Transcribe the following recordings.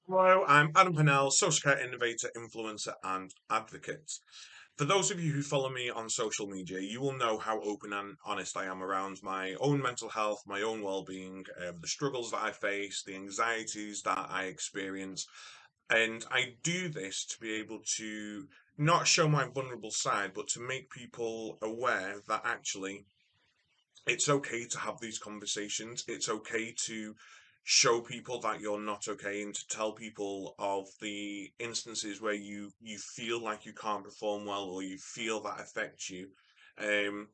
Hello, I'm Adam Pennell, social care innovator, influencer, and advocate. For those of you who follow me on social media, you will know how open and honest I am around my own mental health, my own well-being, the struggles that I face, the anxieties that I experience. And I do this to be able to not show my vulnerable side, but to make people aware that actually it's okay to have these conversations. It's okay to show people that you're not okay and to tell people of the instances where you feel like you can't perform well or you feel that affects you. Um,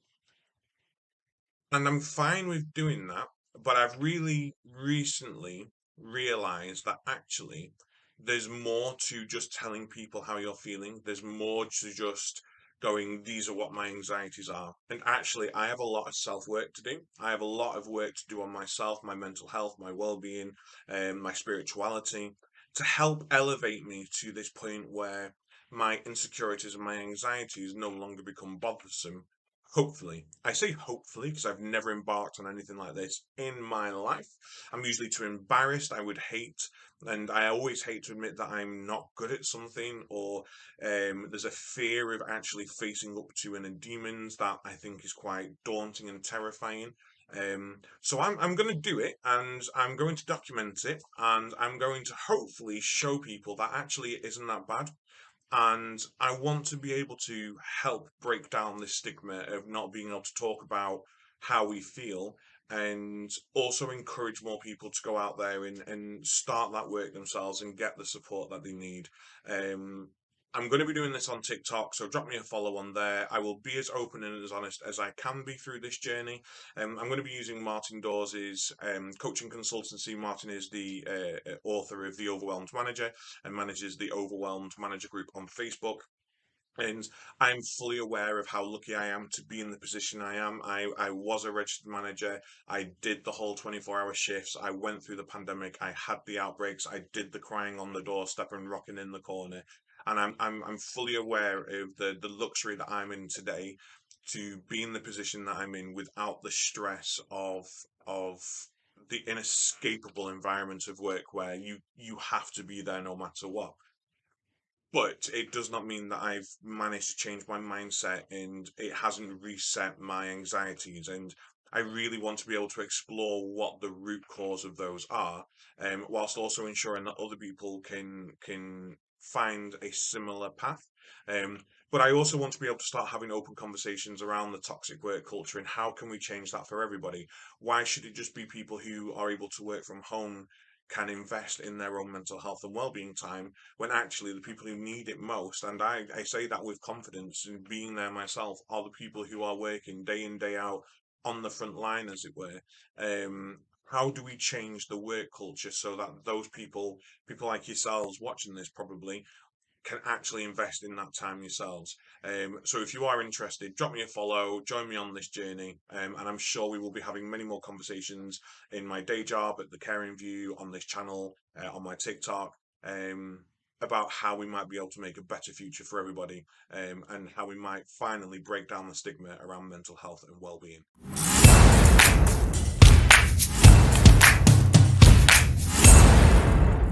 and I'm fine with doing that, but I've really recently realized that actually there's more to just telling people how you're feeling. There's more to just going, these are what my anxieties are. And actually, I have a lot of self work to do. I have a lot of work to do on myself, my mental health, my well being, my spirituality, to help elevate me to this point where my insecurities and my anxieties no longer become bothersome. Hopefully. I say hopefully because I've never embarked on anything like this in my life. I'm usually too embarrassed. I would hate, and I always hate to admit that I'm not good at something, or there's a fear of actually facing up to inner demons that I think is quite daunting and terrifying. So I'm going to do it, and I'm going to document it, and I'm going to hopefully show people that actually it isn't that bad. And I want to be able to help break down this stigma of not being able to talk about how we feel and also encourage more people to go out there and start that work themselves and get the support that they need. Um, I'm going to be doing this on TikTok, so drop me a follow on there. I will be as open and as honest as I can be through this journey. I'm going to be using Martin Dawes's coaching consultancy. Martin is the author of The Overwhelmed Manager and manages the Overwhelmed Manager group on Facebook. And I'm fully aware of how lucky I am to be in the position I am. I was a registered manager. I did the whole 24-hour shifts. I went through the pandemic. I had the outbreaks. I did the crying on the doorstep and rocking in the corner. And I'm fully aware of the luxury that I'm in today to be in the position that I'm in without the stress of the inescapable environment of work where you have to be there no matter what. But it does not mean that I've managed to change my mindset and it hasn't reset my anxieties. And I really want to be able to explore what the root cause of those are, whilst also ensuring that other people can find a similar path. But I also want to be able to start having open conversations around the toxic work culture and how can we change that for everybody? Why should it just be people who are able to work from home can invest in their own mental health and well-being time when actually the people who need it most, and I say that with confidence in being there myself, are the people who are working day in, day out on the front line, as it were. How do we change the work culture so that those people like yourselves watching this probably can actually invest in that time yourselves. So if you are interested, drop me a follow, join me on this journey, and I'm sure we will be having many more conversations in my day job at the Caring View, on this channel, on my TikTok, about how we might be able to make a better future for everybody, and how we might finally break down the stigma around mental health and well-being.